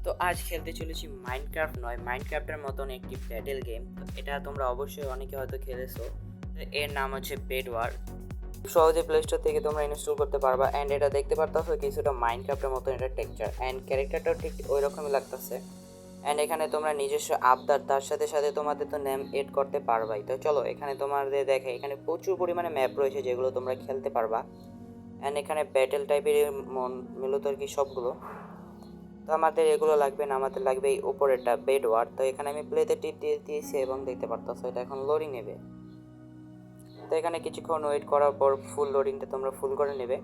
তো আজ খেলতে চলেছি মাইনক্রাফট নয়, মাইনক্রাফটের মতন একটি ব্যাটেল গেম। তো এটা তোমরা অবশ্যই অনেকে হয়তো খেলেছো। তো এর নাম হচ্ছে বেড ওয়ার। সহজে প্লে স্টোর থেকে তোমরা ইনস্টল করতে পারবা। অ্যান্ড এটা দেখতে পারতেছো কিছুটা মাইনক্রাফটের মতন এটা টেক্সচার অ্যান্ড ক্যারেক্টারটাও ঠিক ওই রকমই লাগতেছে। অ্যান্ড এখানে তোমরা নিজস্ব আবদার তার সাথে সাথে তোমাদের তো নেম এড করতে পারবাই। তো চলো এখানে তোমাদের দেখে এখানে প্রচুর পরিমাণে ম্যাপ রয়েছে যেগুলো তোমরা খেলতে পারবা। অ্যান্ড এখানে ব্যাটেল টাইপের মূলত আর কি সবগুলো। তো আমাদের এগুলো লাগবে না, আমাদের লাগবে এই উপরেরটা বেড ওয়ার। তো এখানে আমি প্লেতে টিপ দিয়ে দিয়েছি এবং দেখতে পারতেছো এটা এখন লোডিং নেবে। তো এখানে কিছুক্ষণ ওয়েট করার পর ফুল লোডিংটা তোমরা ফুল করে নেবে।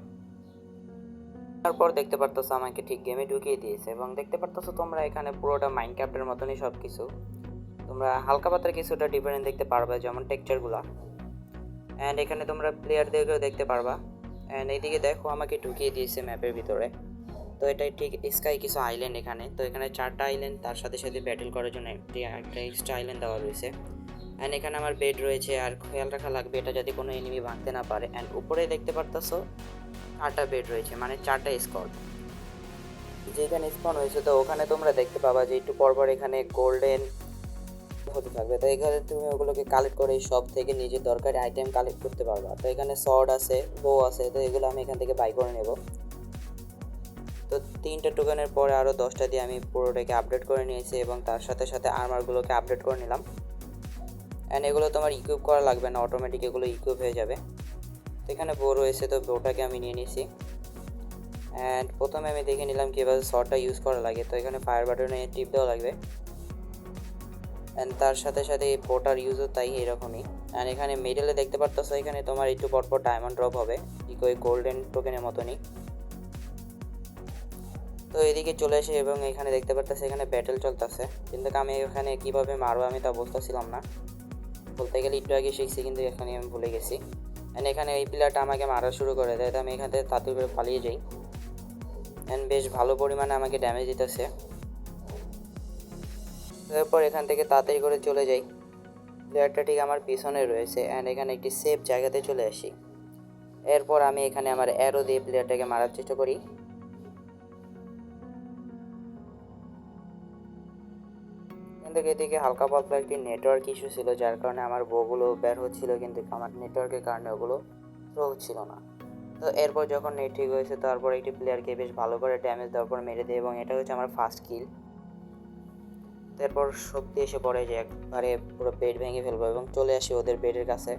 তারপর দেখতে পারতেছো আমাকে ঠিক গেমে ঢুকিয়ে দিয়েছে এবং দেখতে পারতেছো তোমরা এখানে পুরোটা মাইনক্রাফটের মতনই সব কিছু। তোমরা হালকা পাতলা কিছুটা ডিফারেন্ট দেখতে পারবে, যেমন টেক্সচারগুলো। অ্যান্ড এখানে তোমরা প্লেয়ারদেরকেও দেখতে পারবা। অ্যান্ড এইদিকে দেখো আমাকে ঢুকিয়ে দিয়েছে ম্যাপের ভিতরে। তো এটাই ঠিক স্কাই কিছু আইল্যান্ড এখানে। তো এখানে 4টা আইল্যান্ড, তার সাথে সাথে ব্যাটেল করার জন্য একটা এক্সট্রা আইল্যান্ড দেওয়া রয়েছে। অ্যান্ড এখানে আমার বেড রয়েছে, আর খেয়াল রাখা লাগবে এটা যাতে কোনো এনিমি ভাঙতে না পারে। অ্যান্ড উপরে দেখতে পারতেছো 4টা বেড রয়েছে, মানে 4টা স্কট যেখানে স্পন হয়েছে। তো ওখানে তোমরা দেখতে পাবা যে একটু পরপর এখানে গোল্ডেন হতে থাকবে। তো এখানে তুমি ওগুলোকে কালেক্ট করে এই সব থেকে নিজের দরকারি আইটেম কালেক্ট করতে পারবা। তো এখানে সর্ড আছে, বো আছে, তো এগুলো আমি এখান থেকে বাই করে নেব। তো 3টা টোকেনের পরে আরও 10টা দিয়ে আমি পুরোটাকে আপডেট করে নিয়েছি এবং তার সাথে সাথে আর্মারগুলোকে আপডেট করে নিলাম। অ্যান্ড এগুলো তোমার ইকুইপ করা লাগবে না, অটোমেটিক এগুলো ইকুইপ হয়ে যাবে। তো এখানে বো রয়েছে, তো বোটাকে আমি নিয়ে নিয়েছি। অ্যান্ড প্রথমে আমি দেখে নিলাম কীভাবে শর্টটা ইউজ করা লাগে। তো এখানে ফায়ার বাটনে টিপ দেওয়া লাগবে। অ্যান্ড তার সাথে সাথে এই বোটার ইউজও তাই এরকমই। অ্যান্ড এখানে মিডলে দেখতে পারতেছো এখানে তোমার একটু পরপর ডায়মন্ড ড্রপ হবে, ঠিক ওই গোল্ডেন টোকেনের মতনই। তো এদিকে চলে এসে এবং এখানে দেখতে পারতেছে এখানে ব্যাটেল চলতেছে, কিন্তু আমি এখানে কীভাবে মারবো আমি তা বুঝতেছিলাম না। বলতে গেলে একটু আগে শিখছি, কিন্তু এখানে আমি ভুলে গেছি। অ্যান্ড এখানে এই প্লেয়ারটা আমাকে মারা শুরু করে দেয়, তো আমি এখান থেকে তাড়াতাড়ি করে পালিয়ে যাই। অ্যান্ড বেশ ভালো পরিমাণে আমাকে ড্যামেজ দিতেছে। তারপর এখান থেকে তাড়াতাড়ি করে চলে যাই। প্লেয়ারটা ঠিক আমার পিছনে রয়েছে। অ্যান্ড এখানে একটি সেফ জায়গাতে চলে আসি। এরপর আমি এখানে আমার অ্যারো দিয়ে প্লেয়ারটাকে মারার চেষ্টা করি। কিন্তু এদিকে হালকা পাতলা একটি নেটওয়ার্ক ইস্যু ছিল, যার কারণে আমার বউগুলো বের হচ্ছিল, কিন্তু আমার নেটওয়ার্কের কারণে ওগুলো থ্রো হচ্ছিল না। তো এরপর যখন নেট ঠিক হয়েছে, তারপর একটি প্লেয়ারকে বেশ ভালো করে ড্যামেজ দেওয়ার পর মেরে দেয় এবং এটা হচ্ছে আমার ফার্স্ট কিল। তারপর শক্তি এসে পড়ে যে একবারে পুরো বেড ভেঙে ফেলবো এবং চলে আসি ওদের বেডের কাছে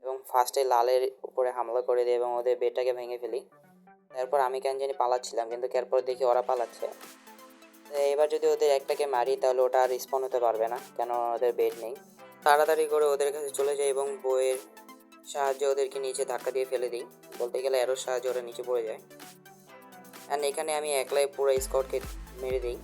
এবং ফার্স্টে লালের উপরে হামলা করে দিই এবং ওদের বেডটাকে ভেঙে ফেলি। তারপর আমি কেন জানি পালাচ্ছিলাম, কিন্তু এরপর দেখি ওরা পালাচ্ছে। এবার যদি ওদের একটাকে মারি তাহলে ওটা আর রিস্পন হতে পারবে না, কেন ওদের বেড নেই। তাড়াতাড়ি করে ওদের কাছে চলে যাই এবং বইয়ের সাহায্যে ওদেরকে নিচে ধাক্কা দিয়ে ফেলে দিই। বলতে গেলে এরোর সাহায্যে ওরা নিচে পড়ে যায়। অ্যান্ড এখানে আমি একলাই পুরো স্কটকে মেরে দিই।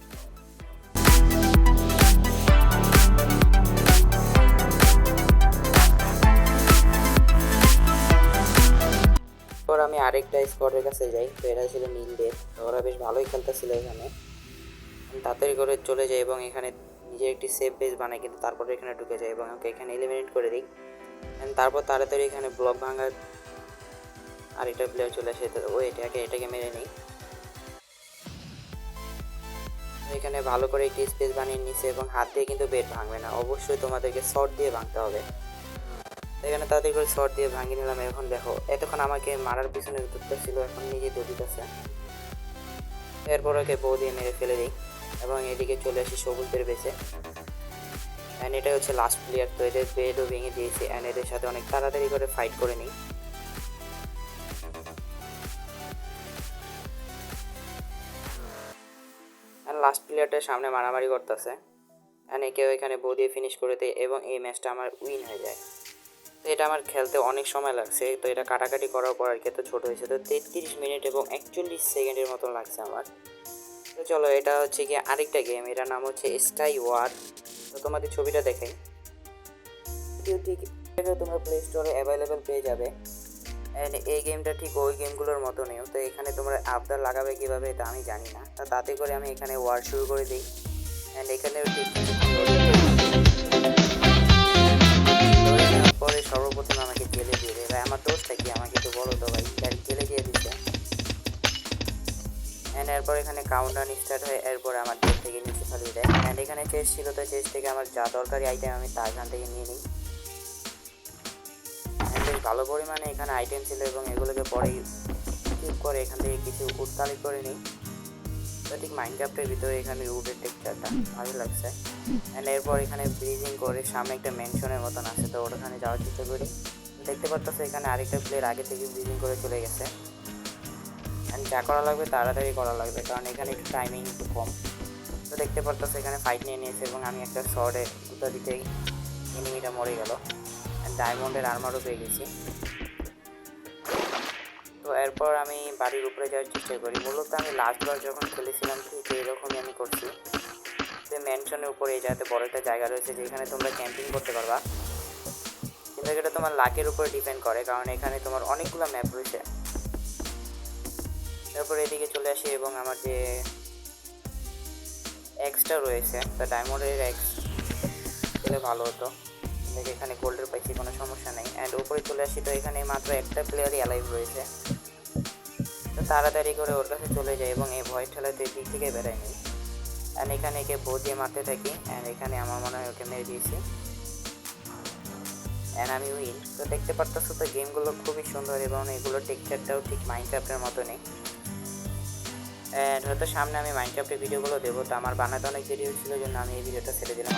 এরপর আমি আরেকটা স্কটের কাছে যাই, তো এরা ছিল নীলদের। তো ওরা বেশ ভালোই খেলতেছিল এখানে। তাড়াতাড়ি করে চলে যাই এবং এখানে নিজের একটি সেফ বেস বানাই, কিন্তু তারপরে এখানে ঢুকে যাই এবং ওকে এখানে এলিমিনেট করে দিই। তারপর তাড়াতাড়ি এখানে ব্লক ভাঙার আরেকটা প্লেয়ার চলে আসে, তো ও এটাকে মেরে নিই। এখানে ভালো করে একটি স্পেস বানিয়ে নিচ্ছে এবং হাত দিয়ে কিন্তু বেড ভাঙবে না, অবশ্যই তোমাদেরকে শর্ট দিয়ে ভাঙতে হবে। এখানে তাড়াতাড়ি করে শর্ট দিয়ে ভাঙিয়ে নিলাম। এখন দেখো এতক্ষণ আমাকে মারার পিছনে ছিল, এখন নিজে দৌড়িতেছে। এরপর ওকে বউ দিয়ে মেরে ফেলে দিই এবং এদিকে চলে আসি সবুজদের বেসে। অ্যান্ড এটা হচ্ছে লাস্ট প্লেয়ার। তো এদের বেডও ভেঙে দিয়েছি অ্যান্ড এদের সাথে অনেক তাড়াতাড়ি করে ফাইট করে নিই। অ্যান্ড লাস্ট প্লেয়ারটার সামনে মারামারি করতেছে, অ্যান্ড কেউ এখানে বউ দিয়ে ফিনিশ করে দেয় এবং এই ম্যাচটা আমার উইন হয়ে যায়। তো এটা আমার খেলতে অনেক সময় লাগছে, তো এটা কাটাকাটি করার পর আর কি এত ছোটো হয়েছে। তো 33 মিনিট এবং 41 সেকেন্ডের মতো লাগছে আমার। তো চলো এটা হচ্ছে গিয়ে আরেকটা গেম, এটার নাম হচ্ছে স্কাই ওয়ার। তো তোমাদের ছবিটা দেখাই, ঠিক তোমরা প্লে স্টোরে অ্যাভেলেবেল পেয়ে যাবে। অ্যান্ড এই গেমটা ঠিক ওই গেমগুলোর মতো নেই। তো এখানে তোমরা আবদার লাগাবে কীভাবে তা আমি জানি না, তা তাতে করে আমি এখানে ওয়ার শুরু করে দিই। অ্যান্ড এখানে ঠিক পরে সর্বপ্রথম আমাকে জেলে দিয়ে দেয়। ভাই আমার দোষটা কি, আমাকে একটু বলো তো ভাই, জেলে দিয়ে দিচ্ছে। অ্যান্ড এরপর এখানে কাউন্টডাউন স্টার্ট হয়, এরপর আমার ডেট থেকে নিচে ফালিয়ে দেয়। অ্যান্ড এখানে চেস্ট ছিল, তো চেস্ট থেকে আমার যা দরকারি আইটেম আমি তা এখান থেকে নিয়ে নিই। অ্যান্ড বেশ ভালো পরিমাণে এখানে আইটেম ছিল এবং এগুলোকে পরে স্কিপ করে এখান থেকে কিছু উড কালেক্ট করে নিই। তো ঠিক মাইনক্রাফটের ভিতরে এখানে উডের টেক্সচারটা ভালো লাগছে। অ্যান্ড এরপর এখানে ব্রিজিং করে সামনে একটা মেনশনের মতন আছে, তো ওখানে যাওয়ার চেষ্টা করি। দেখতে পাচ্ছ এখানে আরেকটা প্লেয়ার আগে থেকে ব্রিজিং করে চলে গেছে। অ্যান্ড যা করা লাগবে তাড়াতাড়ি করা লাগবে, কারণ এখানে একটু টাইমিং একটু কম। তো দেখতে পাচ্ছ এখানে ফাইট নিয়ে নিয়েছে এবং আমি একটা শর্টে দুটো দিতেই এনিমিটা মরে গেল। অ্যান্ড ডায়মন্ডের আর্মারও পেয়ে গেছি। তো এরপর আমি বাড়ির উপরে যাওয়ার চেষ্টা করি। মূলত আমি লাস্টবার যখন খেলেছিলাম ঠিক এরকমই আমি করছি। তো ম্যানশনের উপরে এই জায়গাতে বড় একটা জায়গা রয়েছে যেখানে তোমরা ক্যাম্পিং করতে পারবা, কিন্তু এটা তোমার লাকের উপরে ডিপেন্ড করে, কারণ এখানে তোমার অনেকগুলো ম্যাপ রয়েছে। তারপরে এদিকে চলে আসি এবং আমার যে এক্সটা রয়েছে, তা ডায়মন্ডের এক্স হলে ভালো হতো। দেখে এখানে গোল্ডের পাইছি, কোনো সমস্যা নেই। অ্যান্ড উপরে চলে আসি, তো এখানে মাত্র একটা প্লেয়ারই অ্যালাইভ রয়েছে। তো তাড়াতাড়ি করে ওর কাছে চলে যায় এবং এই ভয় ঠেলাতে দিক থেকে বেড়ায় নিই। অ্যান্ড এখানে একে বউ দিয়ে মারতে থাকি। অ্যান্ড এখানে আমার মনে হয় ওকে মেরে দিয়েছি, অ্যান্ড আমি উইন। তো দেখতে পারতেছো তো গেমগুলো খুবই সুন্দর এবং এগুলোর টেক্সচারটাও ঠিক মাইনক্রাফটের মতো নেই। অ্যান্ড হয়তো সামনে আমি মাইনক্রাফটের ভিডিওগুলো দেবো, তো আমার বানাতে অনেক দেরি হচ্ছিলো জন্য আমি এই ভিডিওটা ছেড়ে দিলাম।